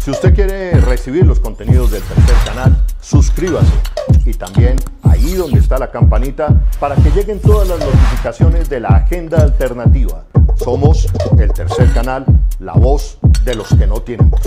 Si usted quiere recibir los contenidos del tercer canal, suscríbase y también ahí donde está la campanita para que lleguen todas las notificaciones de la agenda alternativa. Somos el tercer canal, la voz de los que no tienen voz.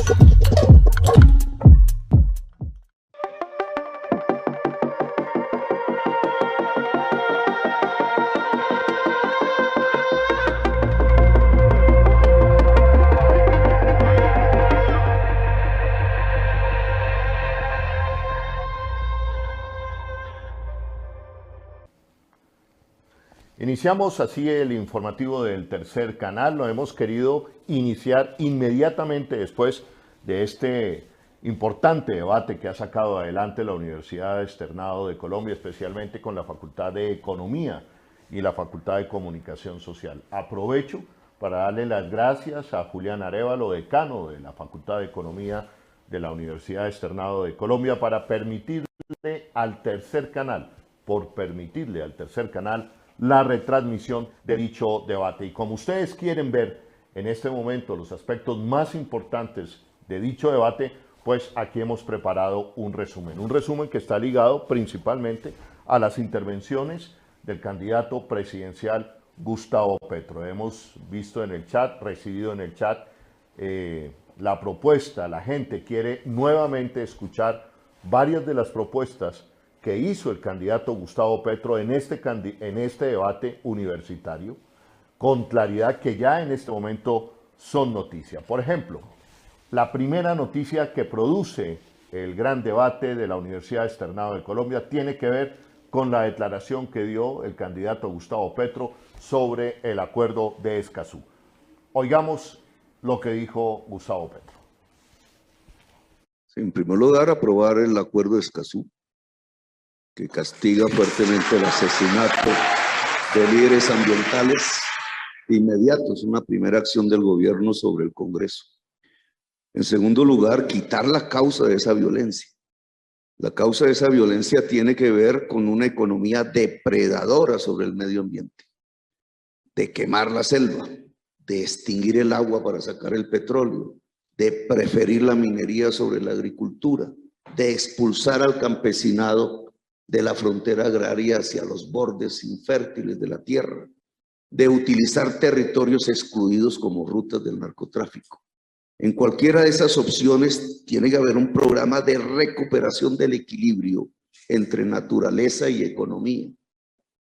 Iniciamos así el informativo del tercer canal. Lo hemos querido iniciar inmediatamente después de este importante debate que ha sacado adelante la Universidad Externado de Colombia, especialmente con la Facultad de Economía y la Facultad de Comunicación Social. Aprovecho para darle las gracias a Julián Arévalo, decano de la Facultad de Economía de la Universidad Externado de Colombia, para permitirle al tercer canal, la retransmisión de dicho debate. Y como ustedes quieren ver en este momento los aspectos más importantes de dicho debate, pues aquí hemos preparado un resumen que está ligado principalmente a las intervenciones del candidato presidencial Gustavo Petro. Hemos visto en el chat, recibido en el chat la propuesta, la gente quiere nuevamente escuchar varias de las propuestas que hizo el candidato Gustavo Petro en este debate universitario, con claridad, que ya en este momento son noticia. Por ejemplo, la primera noticia que produce el gran debate de la Universidad Externado de Colombia tiene que ver con la declaración que dio el candidato Gustavo Petro sobre el acuerdo de Escazú. Oigamos lo que dijo Gustavo Petro. En primer lugar, aprobar el acuerdo de Escazú, que castiga fuertemente el asesinato de líderes ambientales inmediatos, una primera acción del gobierno sobre el Congreso. En segundo lugar, quitar la causa de esa violencia. La causa de esa violencia tiene que ver con una economía depredadora sobre el medio ambiente, de quemar la selva, de extinguir el agua para sacar el petróleo, de preferir la minería sobre la agricultura, de expulsar al campesinado de la frontera agraria hacia los bordes infértiles de la tierra, de utilizar territorios excluidos como rutas del narcotráfico. En cualquiera de esas opciones tiene que haber un programa de recuperación del equilibrio entre naturaleza y economía.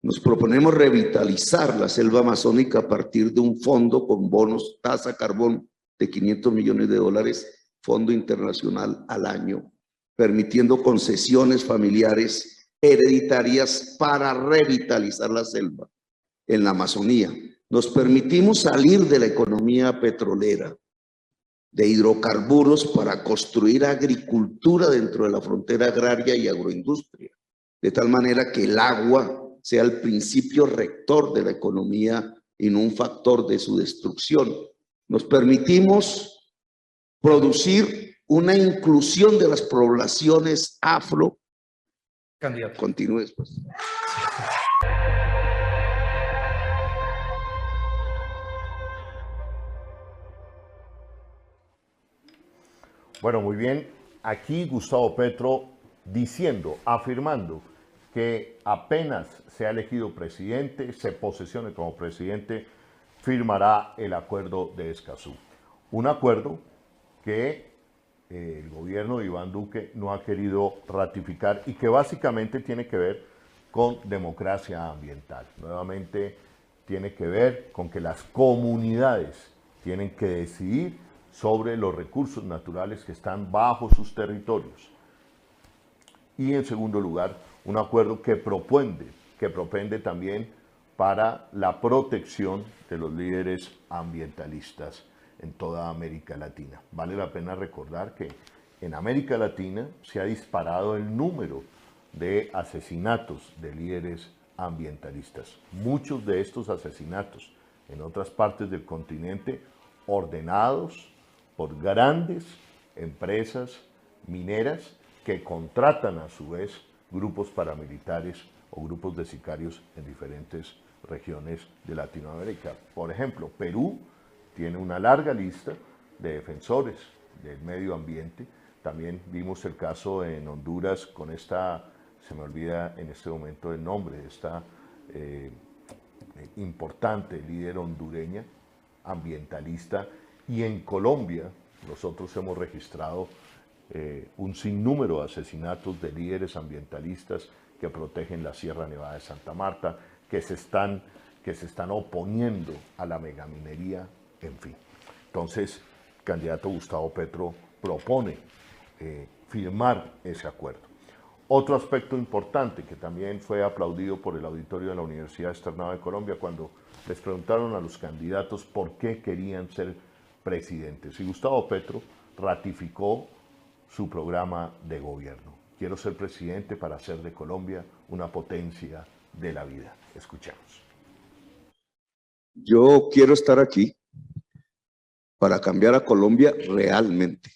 Nos proponemos revitalizar la selva amazónica a partir de un fondo con bonos, tasa carbón de $500 millones, fondo internacional al año, permitiendo concesiones familiares hereditarias para revitalizar la selva en la Amazonía. Nos permitimos salir de la economía petrolera, de hidrocarburos, para construir agricultura dentro de la frontera agraria y agroindustria, de tal manera que el agua sea el principio rector de la economía y no un factor de su destrucción. Nos permitimos producir una inclusión de las poblaciones afro. Candidato. Continúe después. Bueno, muy bien. Aquí Gustavo Petro afirmando que apenas sea elegido presidente, se posesione como presidente, firmará el acuerdo de Escazú. Un acuerdo que el gobierno de Iván Duque no ha querido ratificar y que básicamente tiene que ver con democracia ambiental. Nuevamente tiene que ver con que las comunidades tienen que decidir sobre los recursos naturales que están bajo sus territorios. Y en segundo lugar, un acuerdo que propende también para la protección de los líderes ambientalistas en toda América Latina. Vale la pena recordar que en América Latina se ha disparado el número de asesinatos de líderes ambientalistas. Muchos de estos asesinatos en otras partes del continente ordenados por grandes empresas mineras que contratan a su vez grupos paramilitares o grupos de sicarios en diferentes regiones de Latinoamérica. Por ejemplo, Perú tiene una larga lista de defensores del medio ambiente. También vimos el caso en Honduras con esta, se me olvida en este momento el nombre, esta importante líder hondureña, ambientalista, y en Colombia nosotros hemos registrado un sinnúmero de asesinatos de líderes ambientalistas que protegen la Sierra Nevada de Santa Marta, que se están oponiendo a la megaminería, en fin. Entonces, el candidato Gustavo Petro propone firmar ese acuerdo. Otro aspecto importante que también fue aplaudido por el auditorio de la Universidad Externado de Colombia cuando les preguntaron a los candidatos por qué querían ser presidentes. Y Gustavo Petro ratificó su programa de gobierno. Quiero ser presidente para hacer de Colombia una potencia de la vida. Escuchemos. Yo quiero estar aquí para cambiar a Colombia realmente.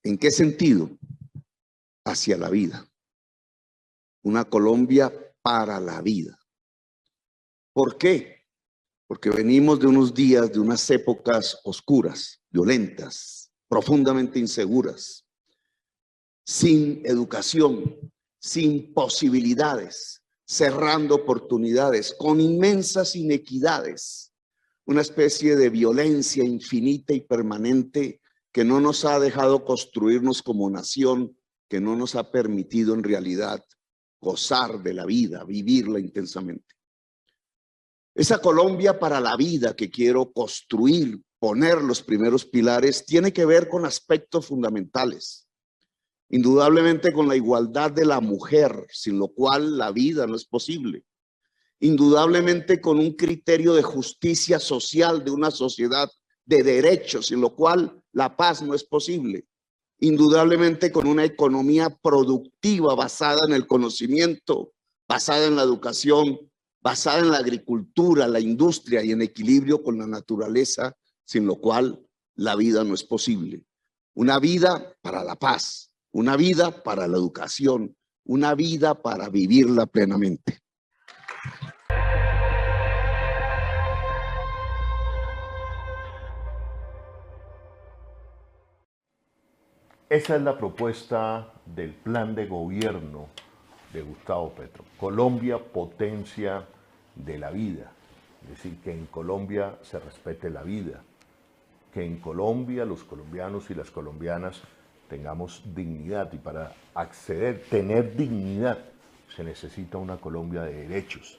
¿En qué sentido? Hacia la vida. Una Colombia para la vida. ¿Por qué? Porque venimos de unos días, de unas épocas oscuras, violentas, profundamente inseguras, sin educación, sin posibilidades, cerrando oportunidades, con inmensas inequidades, una especie de violencia infinita y permanente que no nos ha dejado construirnos como nación, que no nos ha permitido en realidad gozar de la vida, vivirla intensamente. Esa Colombia para la vida que quiero construir, poner los primeros pilares, tiene que ver con aspectos fundamentales. Indudablemente con la igualdad de la mujer, sin lo cual la vida no es posible. Indudablemente con un criterio de justicia social de una sociedad de derechos, sin lo cual la paz no es posible. Indudablemente con una economía productiva basada en el conocimiento, basada en la educación, basada en la agricultura, la industria y en equilibrio con la naturaleza, sin lo cual la vida no es posible. Una vida para la paz, una vida para la educación, una vida para vivirla plenamente. Esa es la propuesta del plan de gobierno de Gustavo Petro. Colombia, potencia de la vida. Es decir, que en Colombia se respete la vida. Que en Colombia los colombianos y las colombianas tengamos dignidad. Y para acceder, tener dignidad, se necesita una Colombia de derechos.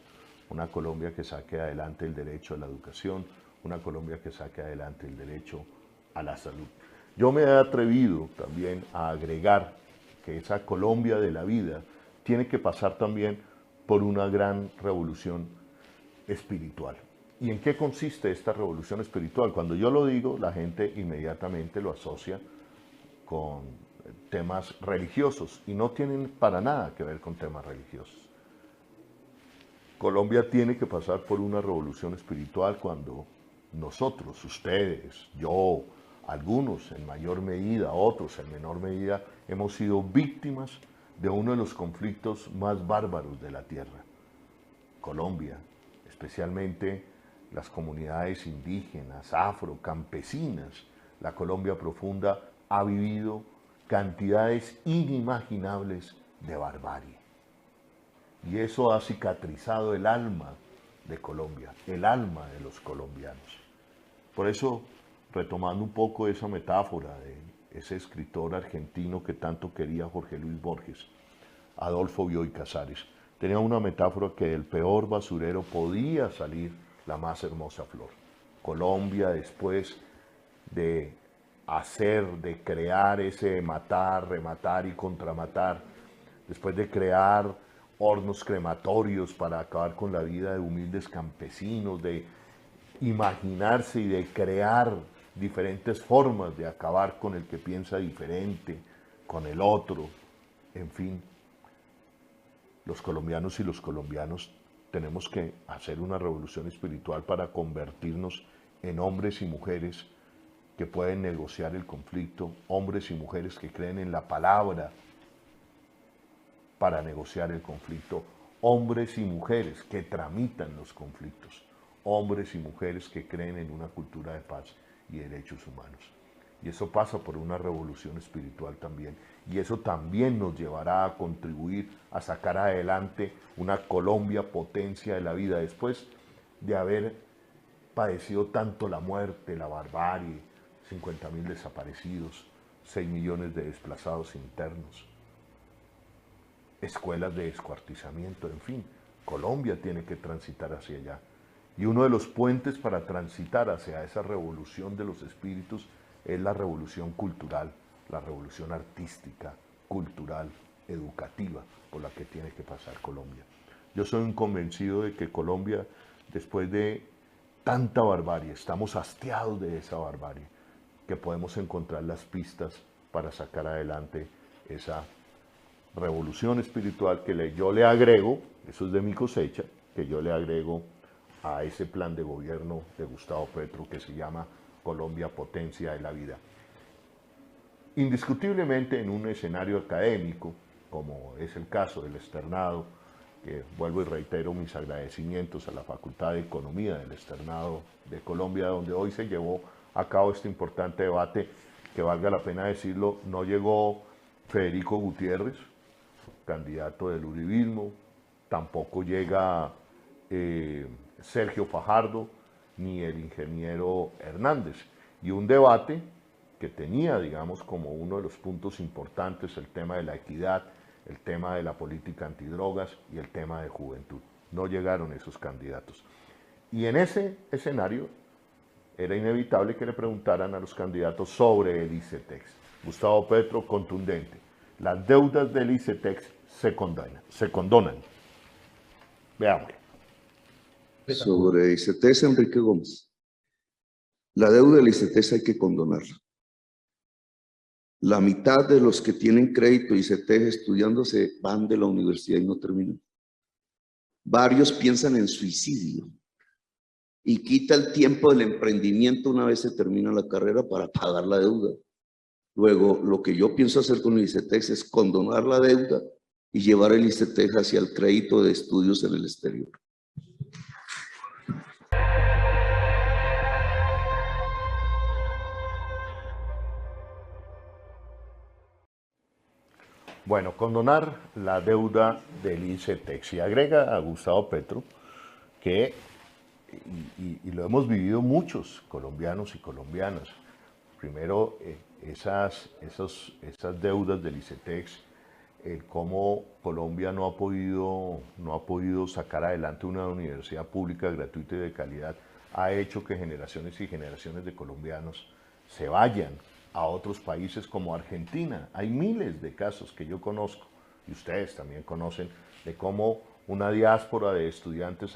Una Colombia que saque adelante el derecho a la educación. Una Colombia que saque adelante el derecho a la salud. Yo me he atrevido también a agregar que esa Colombia de la vida tiene que pasar también por una gran revolución espiritual. ¿Y en qué consiste esta revolución espiritual? Cuando yo lo digo, la gente inmediatamente lo asocia con temas religiosos y no tienen para nada que ver con temas religiosos. Colombia tiene que pasar por una revolución espiritual cuando nosotros, ustedes, yo, algunos en mayor medida, otros en menor medida, hemos sido víctimas de uno de los conflictos más bárbaros de la tierra. Colombia, especialmente las comunidades indígenas, afro, campesinas, la Colombia profunda ha vivido cantidades inimaginables de barbarie. Y eso ha cicatrizado el alma de Colombia, el alma de los colombianos. Por eso, retomando un poco esa metáfora de ese escritor argentino que tanto quería Jorge Luis Borges, Adolfo Bioy Casares, tenía una metáfora que del peor basurero podía salir la más hermosa flor. Colombia, después de crear ese matar, rematar y contramatar, después de crear hornos crematorios para acabar con la vida de humildes campesinos, de imaginarse y de crear diferentes formas de acabar con el que piensa diferente, con el otro, en fin. Los colombianos y los colombianos tenemos que hacer una revolución espiritual para convertirnos en hombres y mujeres que pueden negociar el conflicto, hombres y mujeres que creen en la palabra para negociar el conflicto, hombres y mujeres que tramitan los conflictos, hombres y mujeres que creen en una cultura de paz y derechos humanos. Y eso pasa por una revolución espiritual también. Y eso también nos llevará a contribuir a sacar adelante una Colombia potencia de la vida después de haber padecido tanto la muerte, la barbarie, 50.000 desaparecidos, 6 millones de desplazados internos, escuelas de descuartizamiento, en fin. Colombia tiene que transitar hacia allá. Y uno de los puentes para transitar hacia esa revolución de los espíritus es la revolución cultural, la revolución artística, cultural, educativa, por la que tiene que pasar Colombia. Yo soy un convencido de que Colombia, después de tanta barbarie, estamos hastiados de esa barbarie, que podemos encontrar las pistas para sacar adelante esa revolución espiritual que yo le agrego, eso es de mi cosecha, que yo le agrego a ese plan de gobierno de Gustavo Petro que se llama Colombia Potencia de la Vida. Indiscutiblemente en un escenario académico, como es el caso del Externado, que vuelvo y reitero mis agradecimientos a la Facultad de Economía del Externado de Colombia, donde hoy se llevó a cabo este importante debate, que valga la pena decirlo, no llegó Federico Gutiérrez, candidato del uribismo, tampoco llega Sergio Fajardo, ni el ingeniero Hernández, y un debate que tenía, digamos, como uno de los puntos importantes el tema de la equidad, el tema de la política antidrogas y el tema de juventud. No llegaron esos candidatos. Y en ese escenario era inevitable que le preguntaran a los candidatos sobre el ICETEX. Gustavo Petro, contundente. Las deudas del ICETEX se condonan. Veamos. Sobre ICETEX, Enrique Gómez. La deuda del ICETEX hay que condonarla. La mitad de los que tienen crédito ICETEX estudiando se van de la universidad y no terminan. Varios piensan en suicidio y quita el tiempo del emprendimiento una vez se termina la carrera para pagar la deuda. Luego, lo que yo pienso hacer con el ICETEX es condonar la deuda y llevar el ICETEX hacia el crédito de estudios en el exterior. Bueno, condonar la deuda del ICETEX. Y agrega a Gustavo Petro que, y lo hemos vivido muchos colombianos y colombianas, primero esas deudas del ICETEX, cómo Colombia no ha podido sacar adelante una universidad pública, gratuita y de calidad, ha hecho que generaciones y generaciones de colombianos se vayan a otros países como Argentina. Hay miles de casos que yo conozco, y ustedes también conocen, de cómo una diáspora de estudiantes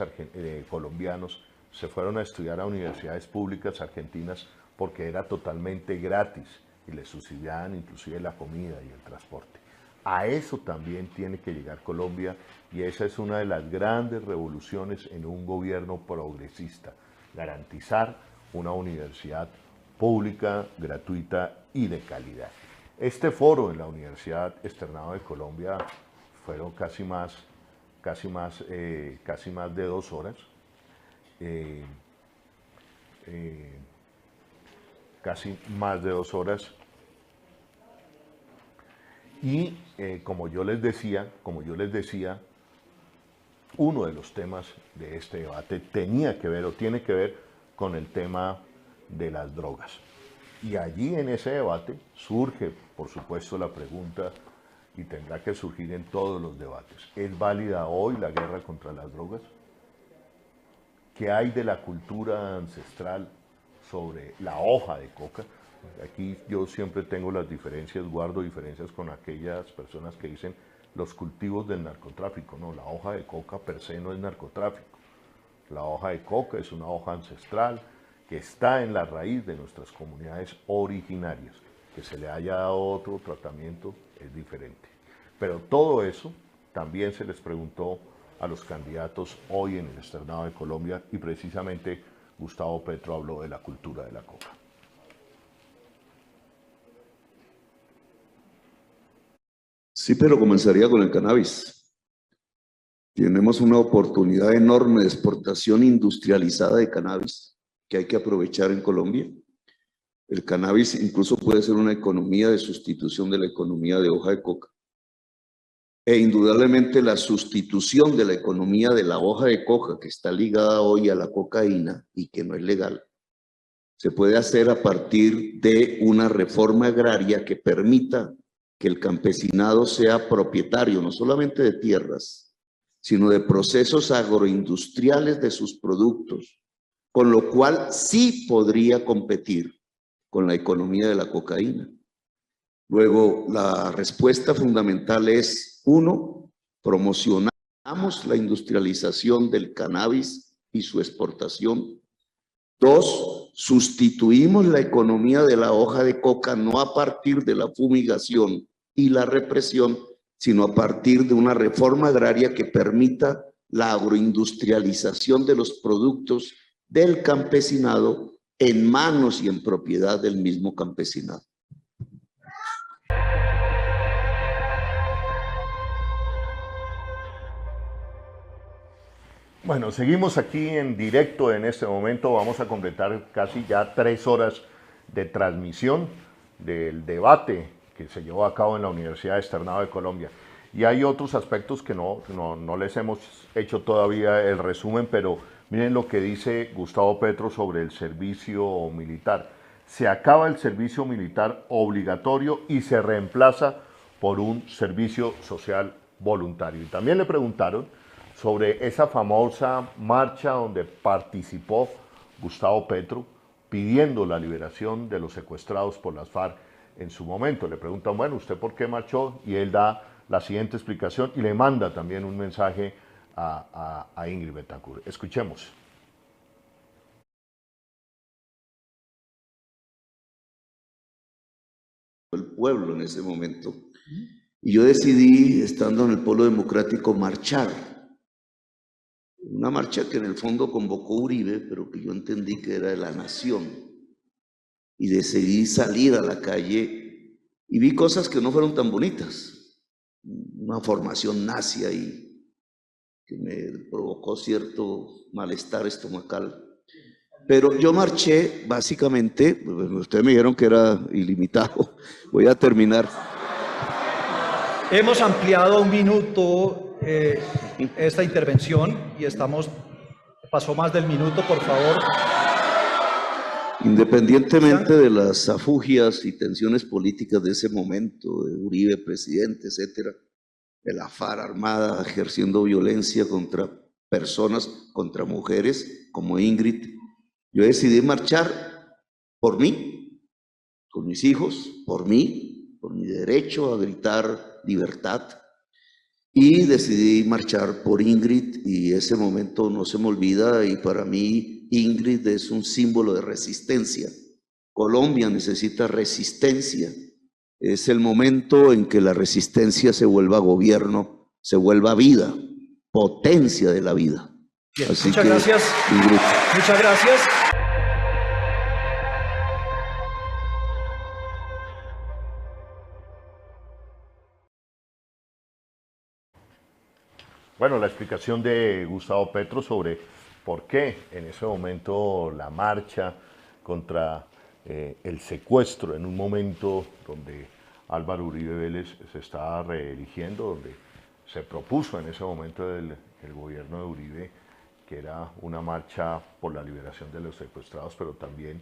colombianos se fueron a estudiar a universidades públicas argentinas porque era totalmente gratis y les subsidiaban inclusive la comida y el transporte. A eso también tiene que llegar Colombia, y esa es una de las grandes revoluciones en un gobierno progresista, garantizar una universidad pública, gratuita y de calidad. Este foro en la Universidad Externado de Colombia fueron casi más de 2 horas. Casi más de 2 horas. Y como yo les decía, uno de los temas de este debate tenía que ver o tiene que ver con el tema de las drogas. Y allí en ese debate surge, por supuesto, la pregunta, y tendrá que surgir en todos los debates: ¿es válida hoy la guerra contra las drogas? ¿Qué hay de la cultura ancestral sobre la hoja de coca? Aquí yo siempre tengo las diferencias, guardo diferencias con aquellas personas que dicen los cultivos del narcotráfico. No, la hoja de coca per se no es narcotráfico. La hoja de coca es una hoja ancestral que está en la raíz de nuestras comunidades originarias. Que se le haya dado otro tratamiento es diferente. Pero todo eso también se les preguntó a los candidatos hoy en el Externado de Colombia, y precisamente Gustavo Petro habló de la cultura de la coca. Sí, pero comenzaría con el cannabis. Tenemos una oportunidad enorme de exportación industrializada de cannabis que hay que aprovechar en Colombia. El cannabis incluso puede ser una economía de sustitución de la economía de hoja de coca. E indudablemente la sustitución de la economía de la hoja de coca, que está ligada hoy a la cocaína y que no es legal, se puede hacer a partir de una reforma agraria que permita que el campesinado sea propietario no solamente de tierras, sino de procesos agroindustriales de sus productos, con lo cual sí podría competir con la economía de la cocaína. Luego, la respuesta fundamental es, uno, promocionamos la industrialización del cannabis y su exportación. Dos, sustituimos la economía de la hoja de coca no a partir de la fumigación y la represión, sino a partir de una reforma agraria que permita la agroindustrialización de los productos del campesinado en manos y en propiedad del mismo campesinado. Bueno, seguimos aquí en directo en este momento. Vamos a completar casi ya 3 horas de transmisión del debate que se llevó a cabo en la Universidad Externado de Colombia. Y hay otros aspectos que no les hemos hecho todavía el resumen, pero miren lo que dice Gustavo Petro sobre el servicio militar. Se acaba el servicio militar obligatorio y se reemplaza por un servicio social voluntario. Y también le preguntaron sobre esa famosa marcha donde participó Gustavo Petro pidiendo la liberación de los secuestrados por las FARC en su momento. Le preguntan, bueno, ¿usted por qué marchó? Y él da la siguiente explicación y le manda también un mensaje a Ingrid Betancourt. Escuchemos. El pueblo en ese momento. Y yo decidí, estando en el Polo Democrático, marchar. Una marcha que en el fondo convocó Uribe, pero que yo entendí que era de la nación. Y decidí salir a la calle y vi cosas que no fueron tan bonitas. Una formación nazi ahí que me provocó cierto malestar estomacal. Pero yo marché básicamente, ustedes me dijeron que era ilimitado, voy a terminar. Hemos ampliado 1 minuto esta intervención y pasó más del minuto, por favor. Independientemente de las afugias y tensiones políticas de ese momento, de Uribe presidente, etcétera, de la FARC armada ejerciendo violencia contra personas, contra mujeres como Ingrid, yo decidí marchar por mí, con mis hijos, por mí, por mi derecho a gritar libertad. Y decidí marchar por Ingrid y ese momento no se me olvida y para mí Ingrid es un símbolo de resistencia. Colombia necesita resistencia. Es el momento en que la resistencia se vuelva gobierno, se vuelva vida, potencia de la vida. Bien, muchas gracias. Ingrid. Muchas gracias. Bueno, la explicación de Gustavo Petro sobre por qué en ese momento la marcha contra el secuestro, en un momento donde Álvaro Uribe Vélez se estaba reeligiendo, donde se propuso en ese momento el gobierno de Uribe, que era una marcha por la liberación de los secuestrados, pero también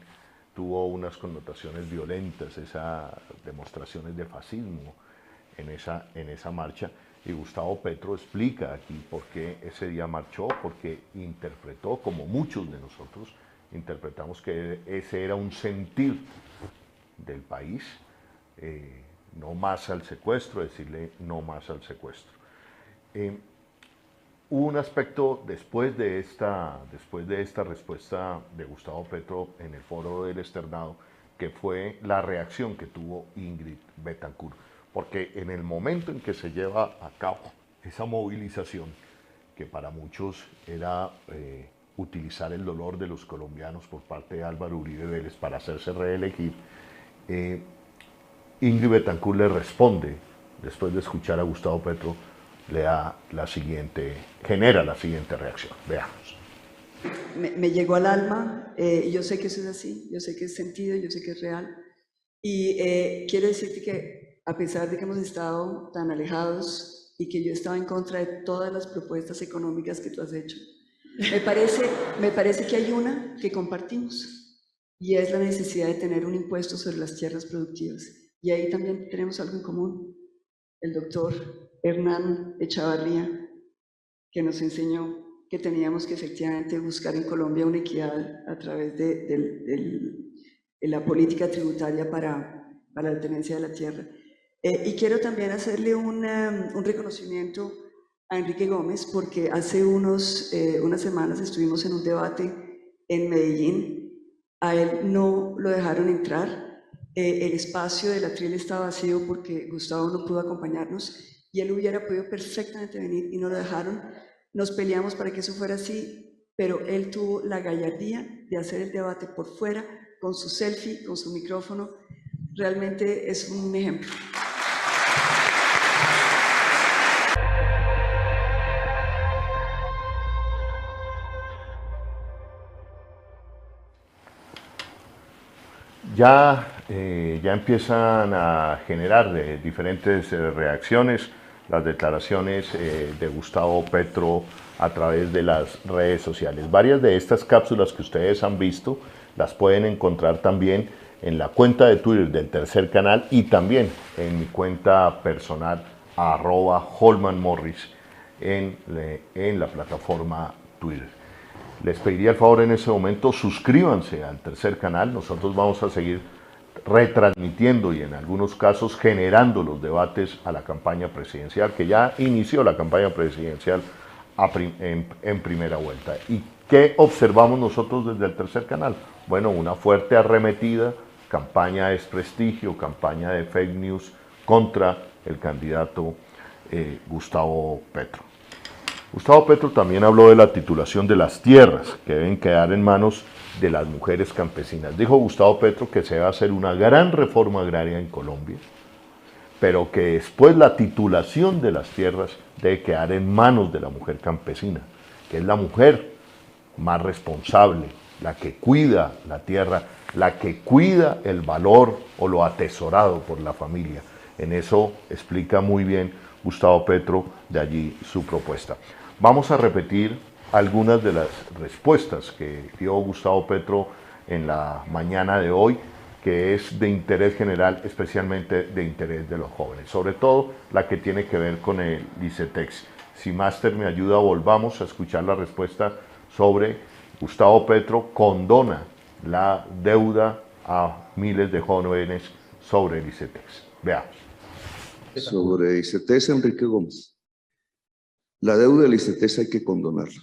tuvo unas connotaciones violentas, esas demostraciones de fascismo en esa marcha. Y Gustavo Petro explica aquí por qué ese día marchó, porque interpretó, como muchos de nosotros, interpretamos que ese era un sentir del país, no más al secuestro, decirle no más al secuestro. Hubo un aspecto después de esta respuesta de Gustavo Petro en el foro del Externado, que fue la reacción que tuvo Ingrid Betancourt. Porque en el momento en que se lleva a cabo esa movilización, que para muchos era utilizar el dolor de los colombianos por parte de Álvaro Uribe Vélez para hacerse reelegir, Ingrid Betancourt le responde, después de escuchar a Gustavo Petro, genera la siguiente reacción. Veamos. Me llegó al alma y yo sé que eso es así, yo sé que es sentido, yo sé que es real. Y quiero decirte que a pesar de que hemos estado tan alejados y que yo estaba en contra de todas las propuestas económicas que tú has hecho, me parece que hay una que compartimos y es la necesidad de tener un impuesto sobre las tierras productivas. Y ahí también tenemos algo en común. El doctor Hernán Echavarría, que nos enseñó que teníamos que efectivamente buscar en Colombia una equidad a través de la política tributaria para la tenencia de la tierra. Y quiero también hacerle un reconocimiento a Enrique Gómez, porque hace unas semanas estuvimos en un debate en Medellín. A él no lo dejaron entrar. El espacio del atril estaba vacío porque Gustavo no pudo acompañarnos y él hubiera podido perfectamente venir y no lo dejaron. Nos peleamos para que eso fuera así, pero él tuvo la gallardía de hacer el debate por fuera, con su selfie, con su micrófono. Realmente es un ejemplo. Ya empiezan a generar diferentes reacciones las declaraciones de Gustavo Petro a través de las redes sociales. Varias de estas cápsulas que ustedes han visto las pueden encontrar también en la cuenta de Twitter del Tercer Canal y también en mi cuenta personal @HolmanMorris en la plataforma Twitter. Les pediría el favor en ese momento, suscríbanse al Tercer Canal. Nosotros vamos a seguir retransmitiendo y en algunos casos generando los debates a la campaña presidencial, que ya inició la campaña presidencial en primera vuelta. ¿Y qué observamos nosotros desde el Tercer Canal? Bueno, una fuerte arremetida, campaña de desprestigio, campaña de fake news contra el candidato Gustavo Petro. Gustavo Petro también habló de la titulación de las tierras que deben quedar en manos de las mujeres campesinas. Dijo Gustavo Petro que se va a hacer una gran reforma agraria en Colombia, pero que después la titulación de las tierras debe quedar en manos de la mujer campesina, que es la mujer más responsable, la que cuida la tierra, la que cuida el valor o lo atesorado por la familia. En eso explica muy bien Gustavo Petro, de allí su propuesta. Vamos a repetir algunas de las respuestas que dio Gustavo Petro en la mañana de hoy, que es de interés general, especialmente de interés de los jóvenes, sobre todo la que tiene que ver con el ICETEX. Si Máster me ayuda, volvamos a escuchar la respuesta sobre Gustavo Petro condona la deuda a miles de jóvenes sobre el ICETEX. Veamos. Sobre ICETEX, Enrique Gómez. La deuda del ICETEX hay que condonarla.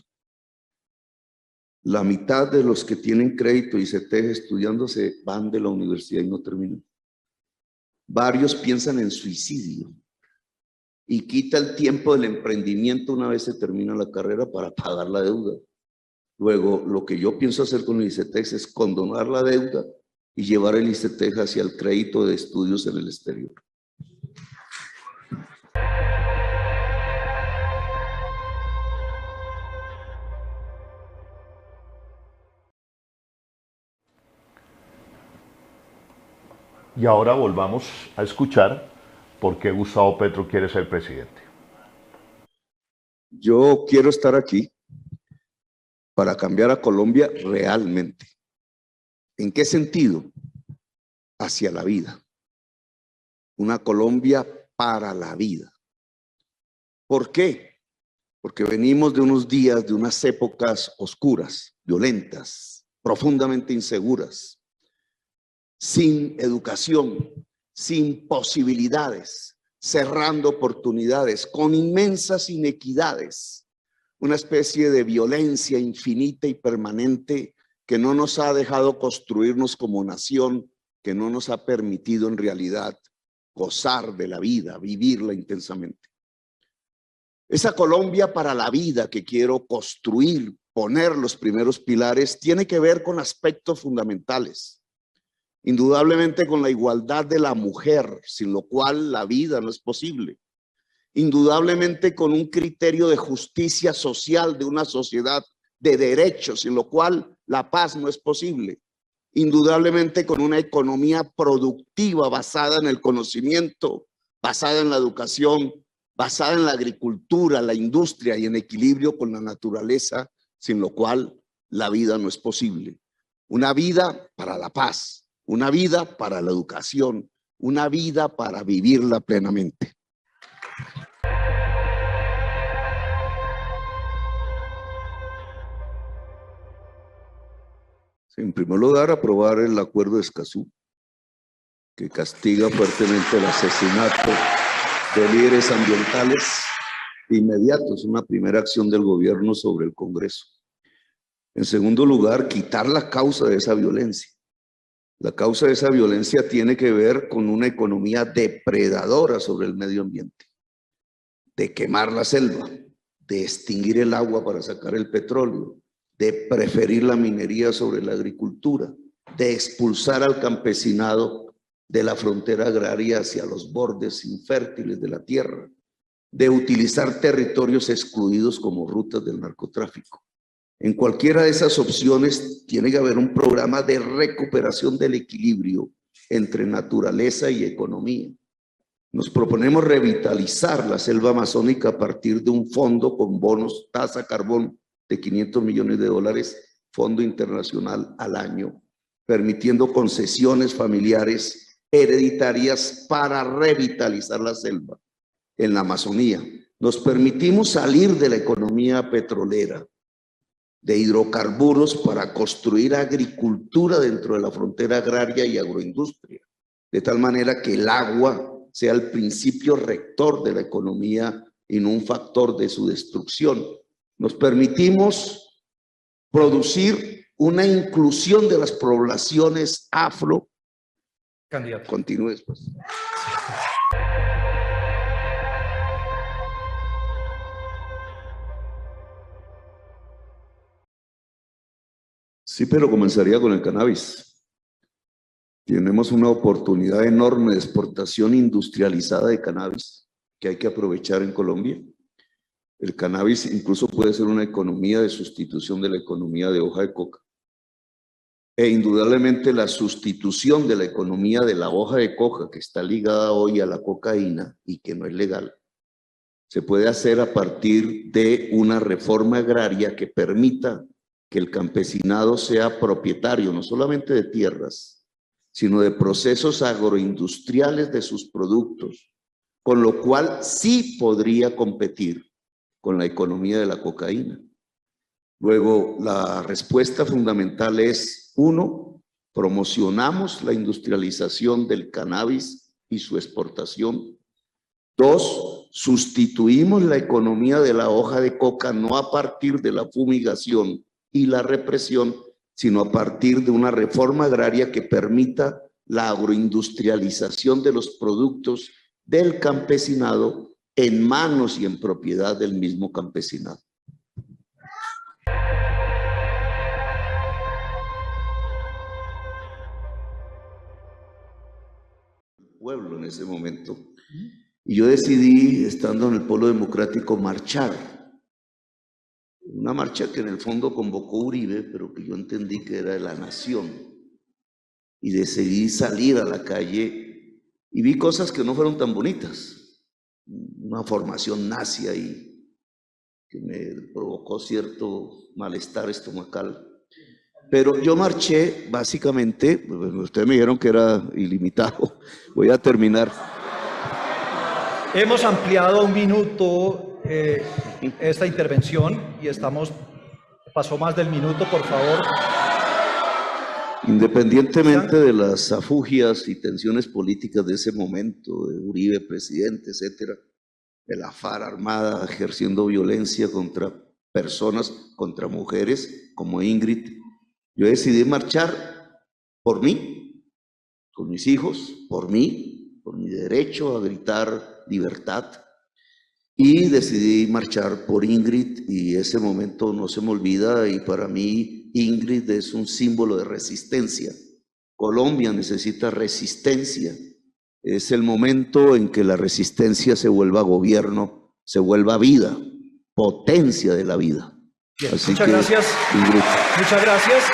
La mitad de los que tienen crédito ICETEX estudiándose van de la universidad y no terminan. Varios piensan en suicidio y quita el tiempo del emprendimiento una vez se termina la carrera para pagar la deuda. Luego, lo que yo pienso hacer con el ICETEX es condonar la deuda y llevar el ICETEX hacia el crédito de estudios en el exterior. Y ahora volvamos a escuchar por qué Gustavo Petro quiere ser presidente. Yo quiero estar aquí para cambiar a Colombia realmente. ¿En qué sentido? Hacia la vida. Una Colombia para la vida. ¿Por qué? Porque venimos de unos días, de unas épocas oscuras, violentas, profundamente inseguras, sin educación, sin posibilidades, cerrando oportunidades, con inmensas inequidades, una especie de violencia infinita y permanente que no nos ha dejado construirnos como nación, que no nos ha permitido en realidad gozar de la vida, vivirla intensamente. Esa Colombia para la vida que quiero construir, poner los primeros pilares, tiene que ver con aspectos fundamentales. Indudablemente con la igualdad de la mujer, sin lo cual la vida no es posible. Indudablemente con un criterio de justicia social de una sociedad de derechos, sin lo cual la paz no es posible. Indudablemente con una economía productiva basada en el conocimiento, basada en la educación, basada en la agricultura, la industria y en equilibrio con la naturaleza, sin lo cual la vida no es posible. Una vida para la paz, una vida para la educación, una vida para vivirla plenamente. En primer lugar, aprobar el acuerdo de Escazú, que castiga fuertemente el asesinato de líderes ambientales inmediatos, una primera acción del gobierno sobre el Congreso. En segundo lugar, quitar la causa de esa violencia. La causa de esa violencia tiene que ver con una economía depredadora sobre el medio ambiente, de quemar la selva, de extinguir el agua para sacar el petróleo, de preferir la minería sobre la agricultura, de expulsar al campesinado de la frontera agraria hacia los bordes infértiles de la tierra, de utilizar territorios excluidos como rutas del narcotráfico. En cualquiera de esas opciones tiene que haber un programa de recuperación del equilibrio entre naturaleza y economía. Nos proponemos revitalizar la selva amazónica a partir de un fondo con bonos tasa carbón de $500 millones, fondo internacional al año, permitiendo concesiones familiares hereditarias para revitalizar la selva en la Amazonía. Nos permitimos salir de la economía petrolera, de hidrocarburos, para construir agricultura dentro de la frontera agraria y agroindustria, de tal manera que el agua sea el principio rector de la economía y no un factor de su destrucción. Nos permitimos producir una inclusión de las poblaciones afro. Candidato. Continúe después. Sí, pero comenzaría con el cannabis. Tenemos una oportunidad enorme de exportación industrializada de cannabis que hay que aprovechar en Colombia. El cannabis incluso puede ser una economía de sustitución de la economía de hoja de coca. E indudablemente la sustitución de la economía de la hoja de coca, que está ligada hoy a la cocaína y que no es legal, se puede hacer a partir de una reforma agraria que permita que el campesinado sea propietario no solamente de tierras, sino de procesos agroindustriales de sus productos, con lo cual sí podría competir con la economía de la cocaína. Luego, la respuesta fundamental es: 1, promocionamos la industrialización del cannabis y su exportación. 2, sustituimos la economía de la hoja de coca no a partir de la fumigación y la represión, sino a partir de una reforma agraria que permita la agroindustrialización de los productos del campesinado en manos y en propiedad del mismo campesinado. Pueblo en ese momento. Y yo decidí, estando en el Polo Democrático, marchar. Una marcha que en el fondo convocó Uribe, pero que yo entendí que era de la nación. Y decidí salir a la calle y vi cosas que no fueron tan bonitas. Una formación nazi ahí que me provocó cierto malestar estomacal. Pero yo marché básicamente, ustedes me dijeron que era ilimitado, voy a terminar. Hemos ampliado 1 minuto esta intervención y pasó más del minuto, por favor. Independientemente de las afugias y tensiones políticas de ese momento, de Uribe presidente, etcétera, de la FARC armada ejerciendo violencia contra personas, contra mujeres como Ingrid, yo decidí marchar por mí, con mis hijos, por mí, por mi derecho a gritar libertad, y decidí marchar por Ingrid, y ese momento no se me olvida, y para mí Ingrid es un símbolo de resistencia. Colombia necesita resistencia. Es el momento en que la resistencia se vuelva gobierno, se vuelva vida, potencia de la vida. Bien, Así muchas que, gracias. un gusto. Muchas gracias.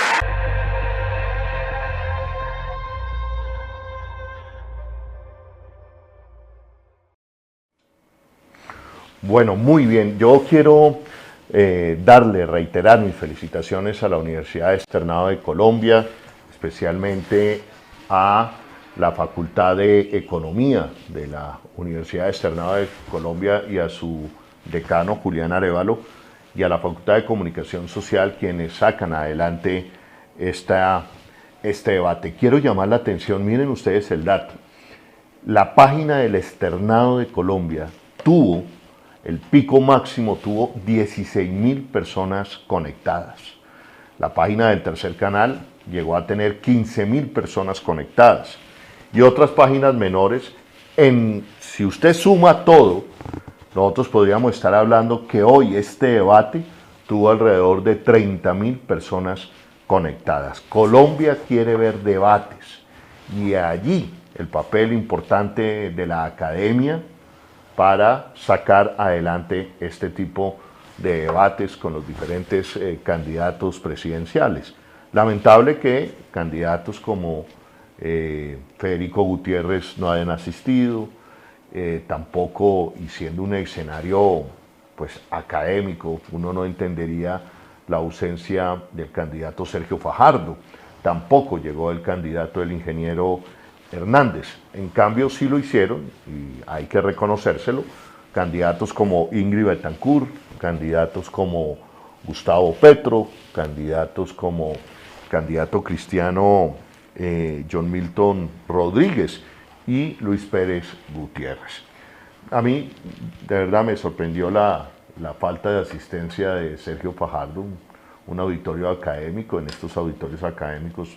Bueno, muy bien. Yo quiero reiterar mis felicitaciones a la Universidad Externado de Colombia, especialmente a la Facultad de Economía de la Universidad Externado de Colombia y a su decano Julián Arévalo, y a la Facultad de Comunicación Social, quienes sacan adelante este debate. Quiero llamar la atención, miren ustedes el dato. La página del Externado de Colombia el pico máximo tuvo 16.000 personas conectadas. La página del Tercer Canal llegó a tener 15.000 personas conectadas. Y otras páginas menores, si usted suma todo, nosotros podríamos estar hablando que hoy este debate tuvo alrededor de 30.000 personas conectadas. Colombia quiere ver debates y allí el papel importante de la academia para sacar adelante este tipo de debates con los diferentes candidatos presidenciales. Lamentable que candidatos como Federico Gutiérrez no hayan asistido, tampoco, y siendo un escenario pues académico, uno no entendería la ausencia del candidato Sergio Fajardo, tampoco llegó el candidato del ingeniero Hernández. En cambio sí lo hicieron, y hay que reconocérselo, candidatos como Ingrid Betancourt, candidatos como Gustavo Petro, candidato cristiano John Milton Rodríguez y Luis Pérez Gutiérrez. A mí de verdad me sorprendió la falta de asistencia de Sergio Fajardo, un auditorio académico. En estos auditorios académicos,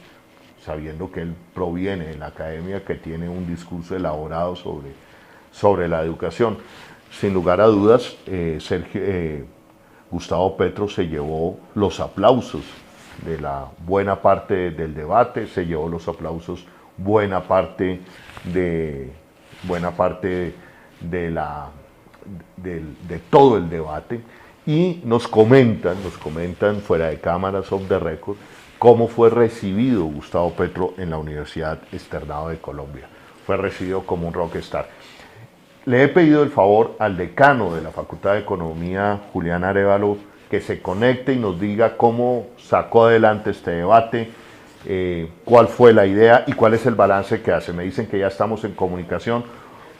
sabiendo que él proviene de la academia, que tiene un discurso elaborado sobre la educación. Sin lugar a dudas, Gustavo Petro se llevó los aplausos de la buena parte del debate, se llevó los aplausos buena parte de todo el debate, y nos comentan fuera de cámaras, off the record, cómo fue recibido Gustavo Petro en la Universidad Externado de Colombia. Fue recibido como un rockstar. Le he pedido el favor al decano de la Facultad de Economía, Julián Arévalo, que se conecte y nos diga cómo sacó adelante este debate, cuál fue la idea y cuál es el balance que hace. Me dicen que ya estamos en comunicación.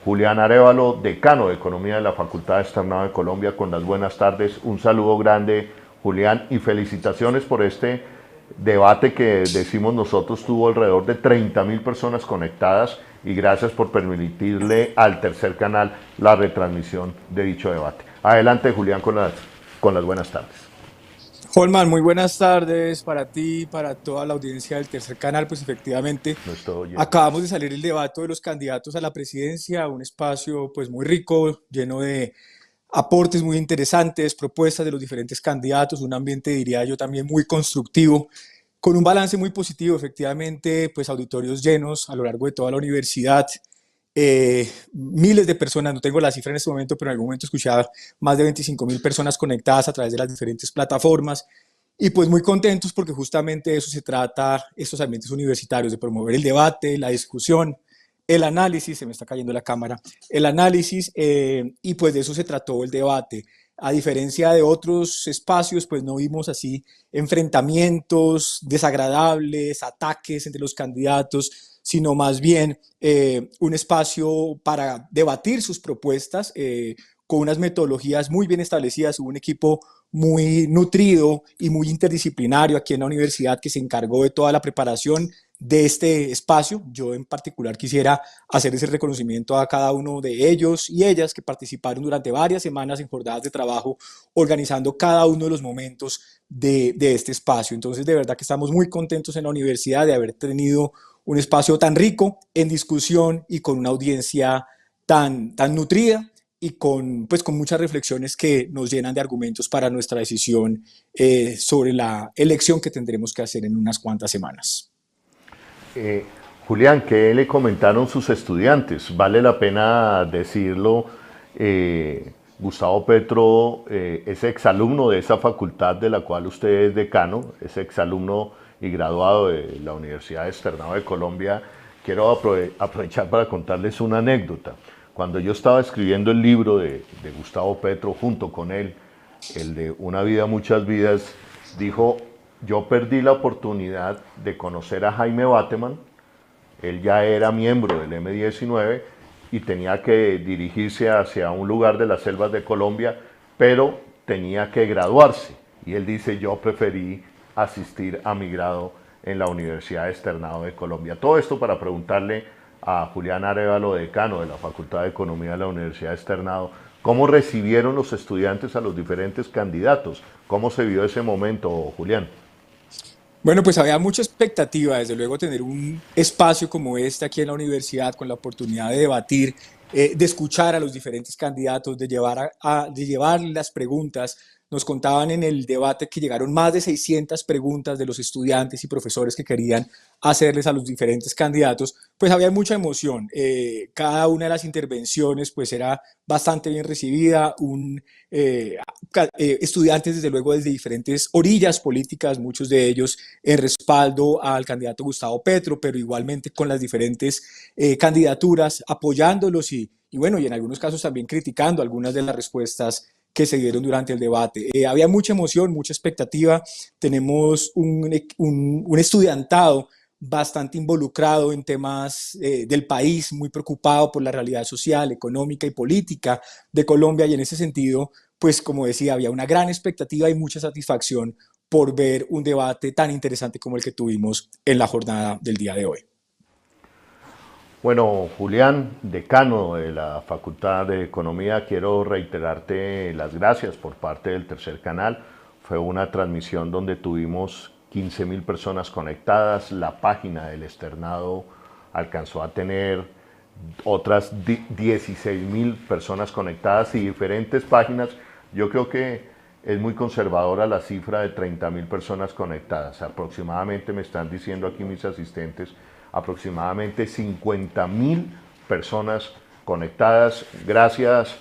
Julián Arévalo, decano de Economía de la Facultad Externado de Colombia, con las buenas tardes. Un saludo grande, Julián, y felicitaciones por este debate que, decimos nosotros, tuvo alrededor de 30.000 personas conectadas, y gracias por permitirle al Tercer Canal la retransmisión de dicho debate. Adelante, Julián, con las buenas tardes. Holman, muy buenas tardes para ti, para toda la audiencia del Tercer Canal. Pues efectivamente, acabamos de salir el debate de los candidatos a la presidencia, un espacio pues muy rico, lleno de aportes muy interesantes, propuestas de los diferentes candidatos, un ambiente, diría yo, también muy constructivo, con un balance muy positivo. Efectivamente, pues auditorios llenos a lo largo de toda la universidad, miles de personas, no tengo la cifra en este momento, pero en algún momento escuchaba más de 25.000 personas conectadas a través de las diferentes plataformas, y pues muy contentos porque justamente de eso se trata estos ambientes universitarios, de promover el debate, la discusión, el análisis. Se me está cayendo la cámara, el análisis, y pues de eso se trató el debate. A diferencia de otros espacios, pues no vimos así enfrentamientos desagradables, ataques entre los candidatos, sino más bien un espacio para debatir sus propuestas con unas metodologías muy bien establecidas. Hubo un equipo muy nutrido y muy interdisciplinario aquí en la universidad que se encargó de toda la preparación de este espacio. Yo en particular quisiera hacer ese reconocimiento a cada uno de ellos y ellas que participaron durante varias semanas en jornadas de trabajo organizando cada uno de los momentos de este espacio. Entonces, de verdad que estamos muy contentos en la universidad de haber tenido un espacio tan rico en discusión y con una audiencia tan nutrida y con muchas reflexiones que nos llenan de argumentos para nuestra decisión sobre la elección que tendremos que hacer en unas cuantas semanas. Julián, ¿qué le comentaron sus estudiantes? Vale la pena decirlo, Gustavo Petro es exalumno de esa facultad de la cual usted es decano, es exalumno y graduado de la Universidad Externado de Colombia. Quiero aprovechar para contarles una anécdota. Cuando yo estaba escribiendo el libro de Gustavo Petro, junto con él, el de Una vida, muchas vidas, dijo: yo perdí la oportunidad de conocer a Jaime Bateman. Él ya era miembro del M-19 y tenía que dirigirse hacia un lugar de las selvas de Colombia, pero tenía que graduarse. Y él dice: yo preferí asistir a mi grado en la Universidad Externado de Colombia. Todo esto para preguntarle a Julián Arévalo, decano de la Facultad de Economía de la Universidad Externado, ¿cómo recibieron los estudiantes a los diferentes candidatos? ¿Cómo se vio ese momento, Julián? Bueno, pues había mucha expectativa, desde luego, tener un espacio como este aquí en la universidad, con la oportunidad de debatir, de escuchar a los diferentes candidatos, de llevar las preguntas. Nos contaban en el debate que llegaron más de 600 preguntas de los estudiantes y profesores que querían hacerles a los diferentes candidatos. Pues había mucha emoción. Cada una de las intervenciones pues era bastante bien recibida. Estudiantes, desde luego, desde diferentes orillas políticas, muchos de ellos en respaldo al candidato Gustavo Petro, pero igualmente con las diferentes candidaturas, apoyándolos y bueno, y en algunos casos también criticando algunas de las respuestas que se dieron durante el debate. Había mucha emoción, mucha expectativa. Tenemos un estudiantado bastante involucrado en temas del país, muy preocupado por la realidad social, económica y política de Colombia, y en ese sentido, pues como decía, había una gran expectativa y mucha satisfacción por ver un debate tan interesante como el que tuvimos en la jornada del día de hoy. Bueno, Julián, decano de la Facultad de Economía, quiero reiterarte las gracias por parte del Tercer Canal. Fue una transmisión donde tuvimos 15.000 personas conectadas. La página del externado alcanzó a tener otras 16.000 personas conectadas y diferentes páginas. Yo creo que es muy conservadora la cifra de 30.000 personas conectadas. Aproximadamente, me están diciendo aquí mis asistentes, aproximadamente 50.000 personas conectadas. Gracias,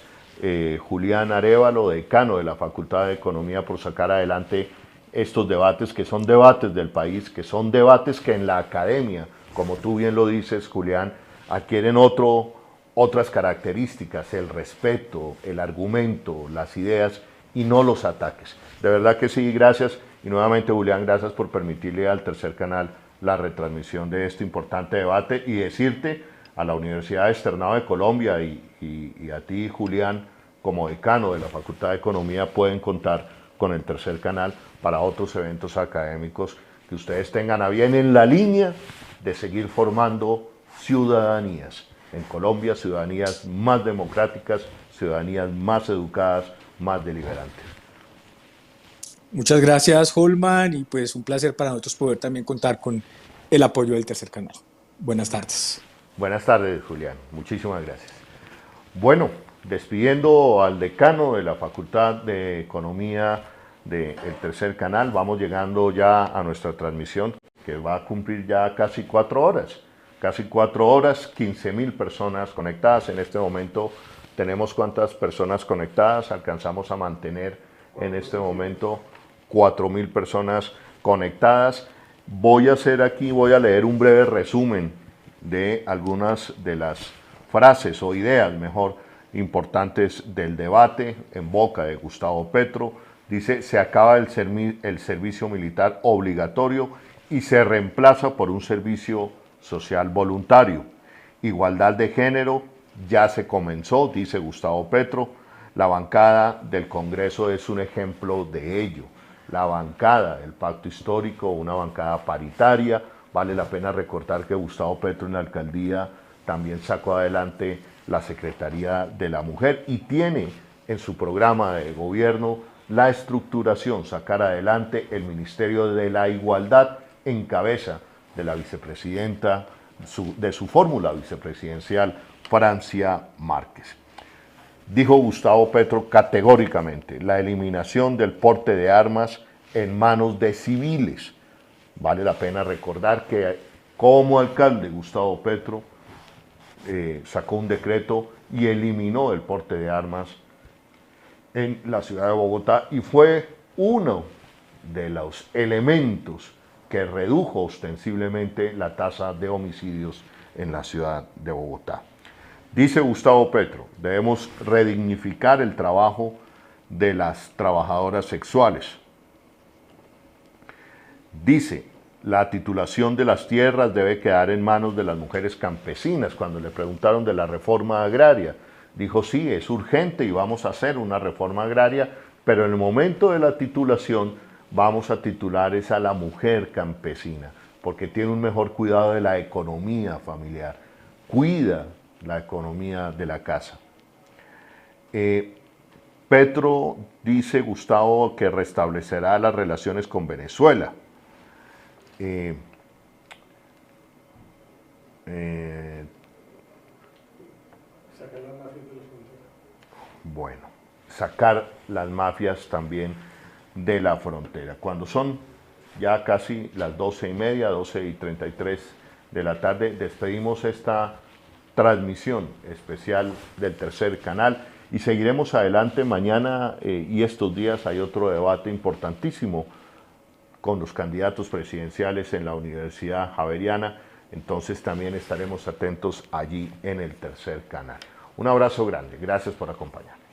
Julián Arévalo, decano de la Facultad de Economía, por sacar adelante estos debates, que son debates del país, que son debates que en la academia, como tú bien lo dices, Julián, adquieren otras características: el respeto, el argumento, las ideas y no los ataques. De verdad que sí, gracias. Y nuevamente, Julián, gracias por permitirle al Tercer Canal la retransmisión de este importante debate, y decirte a la Universidad Externado de Colombia y a ti, Julián, como decano de la Facultad de Economía, pueden contar con el Tercer Canal para otros eventos académicos que ustedes tengan a bien, en la línea de seguir formando ciudadanías en Colombia, ciudadanías más democráticas, ciudadanías más educadas, más deliberantes. Muchas gracias, Holman, y pues un placer para nosotros poder también contar con el apoyo del Tercer Canal. Buenas tardes. Buenas tardes, Julián. Muchísimas gracias. Bueno, despidiendo al decano de la Facultad de Economía del Tercer Canal, vamos llegando ya a nuestra transmisión, que va a cumplir ya casi 4 horas. Casi 4 horas, 15.000 personas conectadas. En este momento tenemos ¿cuántas personas conectadas? Alcanzamos a mantener en este momento 4.000 personas conectadas. Voy a leer un breve resumen de algunas de las frases o ideas, mejor, importantes del debate en boca de Gustavo Petro. Dice: se acaba el servicio militar obligatorio y se reemplaza por un servicio social voluntario. Igualdad de género ya se comenzó, dice Gustavo Petro. La bancada del Congreso es un ejemplo de ello. La bancada del Pacto Histórico, una bancada paritaria. Vale la pena recordar que Gustavo Petro en la alcaldía también sacó adelante la Secretaría de la Mujer y tiene en su programa de gobierno la estructuración, sacar adelante el Ministerio de la Igualdad en cabeza de la vicepresidenta, de su fórmula vicepresidencial, Francia Márquez. Dijo Gustavo Petro categóricamente: la eliminación del porte de armas en manos de civiles. Vale la pena recordar que como alcalde Gustavo Petro sacó un decreto y eliminó el porte de armas en la ciudad de Bogotá y fue uno de los elementos que redujo ostensiblemente la tasa de homicidios en la ciudad de Bogotá. Dice Gustavo Petro, debemos redignificar el trabajo de las trabajadoras sexuales. Dice, la titulación de las tierras debe quedar en manos de las mujeres campesinas. Cuando le preguntaron de la reforma agraria, dijo, sí, es urgente y vamos a hacer una reforma agraria, pero en el momento de la titulación vamos a titular es a la mujer campesina, porque tiene un mejor cuidado de la economía familiar, cuida la economía de la casa. Petro dice, Gustavo, que restablecerá las relaciones con Venezuela. Bueno, sacar las mafias también de la frontera. Cuando son ya casi las 12:30, 12:33 de la tarde, despedimos esta transmisión especial del Tercer Canal y seguiremos adelante. Mañana y estos días hay otro debate importantísimo con los candidatos presidenciales en la Universidad Javeriana, entonces también estaremos atentos allí en el Tercer Canal. Un abrazo grande, gracias por acompañarnos.